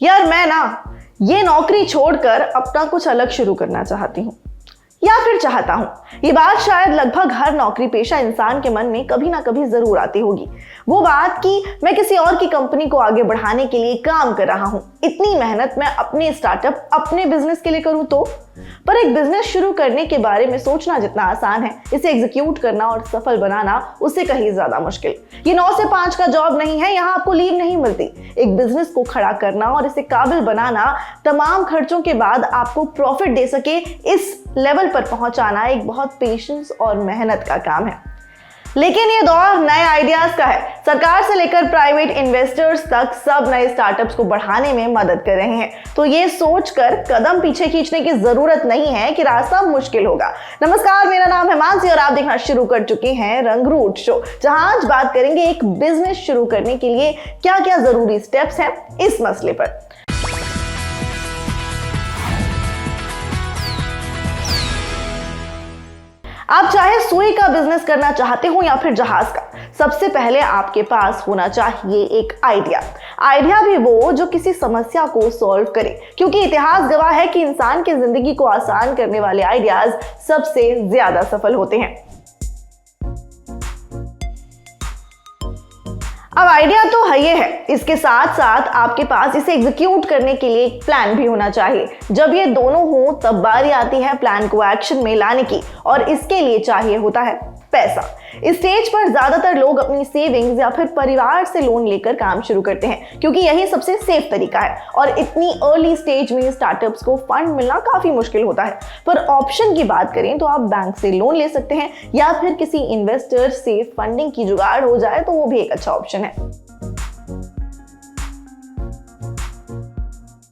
यार मैं ना ये नौकरी छोड़कर अपना कुछ अलग शुरू करना चाहती हूँ या फिर चाहता हूं। ये बात शायद लगभग हर नौकरी पेशा इंसान के मन में कभी ना कभी जरूर आती होगी। वो बात कि मैं किसी और की कंपनी को आगे बढ़ाने के लिए काम कर रहा हूं, इतनी मेहनत मैं अपने स्टार्टअप अपने बिजनेस के लिए करूं तो। पर एक बिजनेस शुरू करने के बारे में सोचना जितना आसान है, इसे एग्जीक्यूट करना और सफल बनाना उससे कहीं ज्यादा मुश्किल। ये 9 से 5 का जॉब नहीं है, यहाँ आपको लीव नहीं मिलती। एक बिजनेस को खड़ा करना और इसे काबिल बनाना, तमाम खर्चों के बाद आपको प्रॉफिट दे सके इस लेवल पर पहुंचाना एक बहुत पेशेंस और मेहनत का काम है। लेकिन ये दौर नए आइडियाज का है। सरकार से लेकर प्राइवेट इन्वेस्टर्स तक सब नए स्टार्टअप्स को बढ़ाने में मदद कर रहे हैं। तो ये सोचकर कदम पीछे खींचने की जरूरत नहीं है कि रास्ता मुश्किल होगा। नमस्कार, मेरा नाम है मानसी और आप देखना शुरू कर चुके हैं रंगरूट शो, जहां आज बात करेंगे एक बिजनेस शुरू करने के लिए क्या क्या जरूरी स्टेप्स हैं इस मसले पर। आप चाहे सुई का बिजनेस करना चाहते हो या फिर जहाज का, सबसे पहले आपके पास होना चाहिए एक आइडिया भी वो जो किसी समस्या को सॉल्व करे, क्योंकि इतिहास गवाह है कि इंसान की जिंदगी को आसान करने वाले आइडियाज सबसे ज्यादा सफल होते हैं। अब आइडिया तो है ये है, इसके साथ साथ आपके पास इसे एग्जीक्यूट करने के लिए एक प्लान भी होना चाहिए। जब ये दोनों हो तब बारी आती है प्लान को एक्शन में लाने की, और इसके लिए चाहिए होता है पैसा। इस स्टेज पर ज्यादातर लोग अपनी सेविंग्स या फिर परिवार से लोन लेकर काम शुरू करते हैं, क्योंकि यही सबसे सेफ तरीका है। और इतनी अर्ली स्टेज में स्टार्टअप्स को फंड मिलना काफी मुश्किल होता है। पर ऑप्शन की बात करें तो आप बैंक से लोन ले सकते हैं या फिर किसी इन्वेस्टर से फंडिंग की जुगाड़ हो जाए तो वो भी एक अच्छा ऑप्शन है।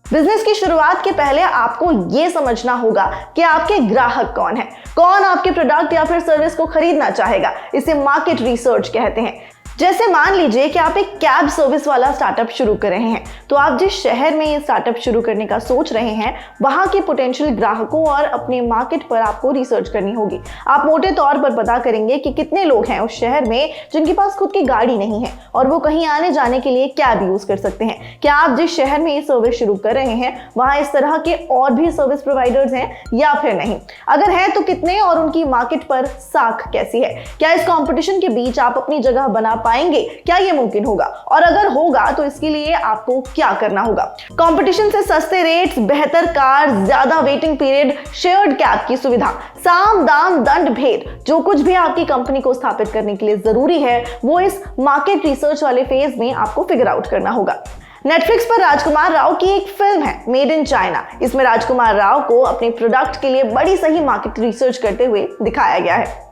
बिजनेस की शुरुआत के पहले आपको यह समझना होगा कि आपके ग्राहक कौन है, कौन आपके प्रोडक्ट या फिर सर्विस को खरीदना चाहेगा। इसे मार्केट रिसर्च कहते हैं। जैसे मान लीजिए कि आप एक कैब सर्विस वाला स्टार्टअप शुरू कर रहे हैं, तो आप जिस शहर में ये स्टार्टअप शुरू करने का सोच रहे हैं वहां के पोटेंशियल ग्राहकों और अपने मार्केट पर आपको रिसर्च करनी होगी। आप मोटे तौर पर पता करेंगे कि कितने लोग हैं उस शहर में जिनके पास खुद की गाड़ी नहीं है और वो कहीं आने जाने के लिए कैब यूज कर सकते हैं। क्या आप जिस शहर में ये सर्विस शुरू कर रहे हैं वहां इस तरह के और भी सर्विस प्रोवाइडर्स हैं या फिर नहीं? अगर है तो कितने, और उनकी मार्केट पर साख कैसी है? क्या इस कंपटीशन के बीच आप अपनी जगह बना पाएंगे? क्या ये मुमकिन होगा? और अगर होगा तो इसके लिए आपको क्या करना होगा? कंपटीशन से सस्ते रेट्स, बेहतर कार, ज्यादा वेटिंग पीरियड, शेयर्ड कैब की सुविधा, साम दाम दंड भेद, जो कुछ भी आपकी कंपनी को स्थापित करने के लिए जरूरी है वो इस मार्केट रिसर्च वाले फेज में आपको फिगर आउट करना होगा। नेटफ्लिक्स पर राजकुमार राव की एक फिल्म है मेड इन चाइना। इसमें राजकुमार राव को अपने प्रोडक्ट के लिए बड़ी सही मार्केट रिसर्च करते हुए दिखाया गया है।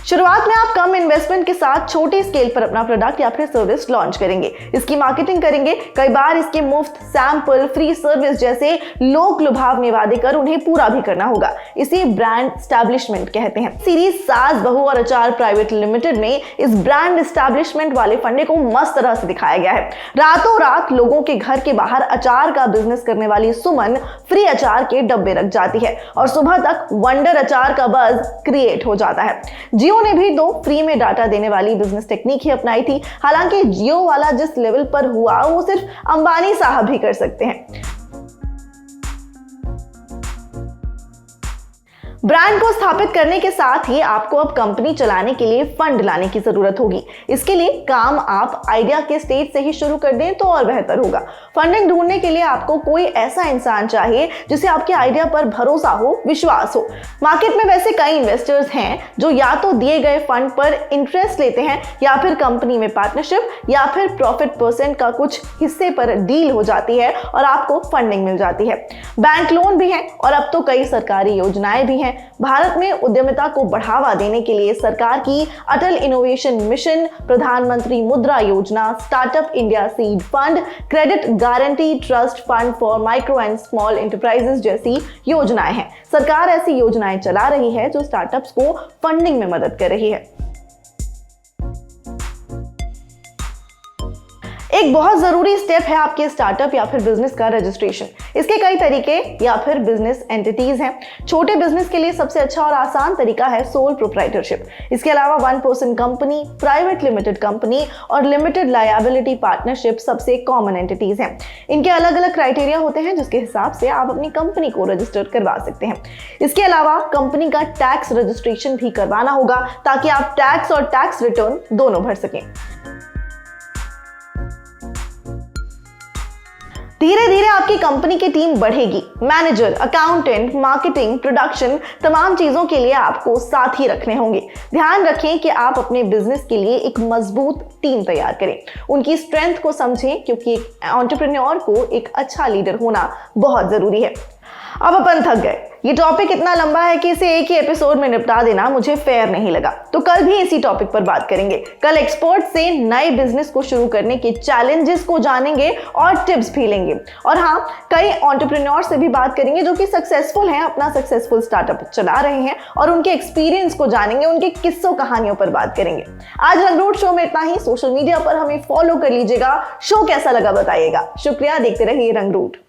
शुरुआत में आप कम इन्वेस्टमेंट के साथ छोटे स्केल पर अपना प्रोडक्ट या फिर सर्विस लॉन्च करेंगे, इसकी मार्केटिंग करेंगे। कई बार इसके मुफ्त, सैंपल, फ्री सर्विस जैसे लोक लुभावने वादे कर उन्हें पूरा भी करना होगा। इसे ब्रांड एस्टैब्लिशमेंट कहते हैं। सीरीज सास बहू और अचार प्राइवेट लिमिटेड में इस ब्रांड एस्टैब्लिशमेंट वाले फंडे को मस्त तरह से दिखाया गया है। रातों रात लोगों के घर के बाहर अचार का बिजनेस करने वाली सुमन फ्री अचार के डब्बे रख जाती है और सुबह तक वंडर अचार का बज़ क्रिएट हो जाता है। जियो ने भी तो फ्री में डाटा देने वाली बिजनेस टेक्निक ही अपनाई थी। हालांकि जियो वाला जिस लेवल पर हुआ वो सिर्फ अंबानी साहब ही कर सकते हैं। ब्रांड को स्थापित करने के साथ ही आपको अब कंपनी चलाने के लिए फंड लाने की जरूरत होगी। इसके लिए काम आप आइडिया के स्टेज से ही शुरू कर दें तो और बेहतर होगा। फंडिंग ढूंढने के लिए आपको कोई ऐसा इंसान चाहिए जिसे आपके आइडिया पर भरोसा हो, विश्वास हो। मार्केट में वैसे कई इन्वेस्टर्स हैं जो या तो दिए गए फंड पर इंटरेस्ट लेते हैं या फिर कंपनी में पार्टनरशिप या फिर प्रॉफिट परसेंट का कुछ हिस्से पर डील हो जाती है और आपको फंडिंग मिल जाती है। बैंक लोन भी है और अब तो कई सरकारी योजनाएं भी हैं। भारत में उद्यमिता को बढ़ावा देने के लिए सरकार की अटल इनोवेशन मिशन, प्रधानमंत्री मुद्रा योजना, startup India seed fund, credit guarantee trust fund for micro and small enterprises जैसी योजनाएं हैं। सरकार ऐसी योजनाएं चला रही है जो स्टार्टअप्स को फंडिंग में मदद कर रही है। एक बहुत जरूरी स्टेप है आपके स्टार्टअप या फिर बिजनेस का रजिस्ट्रेशन। इसके कई तरीके या फिर बिजनेस एंटिटीज हैं। छोटे बिजनेस के लिए सबसे अच्छा और आसान तरीका है सोल प्रोप्राइटरशिप। इसके अलावा 1% कंपनी, प्राइवेट लिमिटेड कंपनी और लिमिटेड लायबिलिटी पार्टनरशिप सबसे कॉमन एंटिटीज हैं। इनके अलग अलग क्राइटेरिया होते हैं जिसके हिसाब से आप अपनी कंपनी को रजिस्टर करवा सकते हैं। इसके अलावा कंपनी का टैक्स रजिस्ट्रेशन भी करवाना होगा ताकि आप टैक्स और टैक्स रिटर्न दोनों भर सकें। धीरे धीरे आपकी कंपनी की टीम बढ़ेगी। मैनेजर, अकाउंटेंट, मार्केटिंग, प्रोडक्शन, तमाम चीजों के लिए आपको साथ ही रखने होंगे। ध्यान रखें कि आप अपने बिजनेस के लिए एक मजबूत टीम तैयार करें। उनकी स्ट्रेंथ को समझें क्योंकि एक एंटरप्रेन्योर को एक अच्छा लीडर होना बहुत जरूरी है। अब अपन थक गए। ये टॉपिक इतना लंबा है कि इसे एक ही एपिसोड में निपटा देना मुझे फेयर नहीं लगा, तो कल भी इसी टॉपिक पर बात करेंगे। कल एक्सपर्ट से नए बिजनेस को शुरू करने के चैलेंजेस को जानेंगे और टिप्स भी लेंगे। और हाँ, कई एंटरप्रेन्योर से भी बात करेंगे जो कि सक्सेसफुल हैं, अपना सक्सेसफुल स्टार्टअप चला रहे हैं, और उनके एक्सपीरियंस को जानेंगे, उनके किस्सों कहानियों पर बात करेंगे। आज रंगरूट शो में इतना ही। सोशल मीडिया पर हमें फॉलो कर लीजिएगा। शो कैसा लगा बताइएगा। शुक्रिया, देखते रहिए रंगरूट।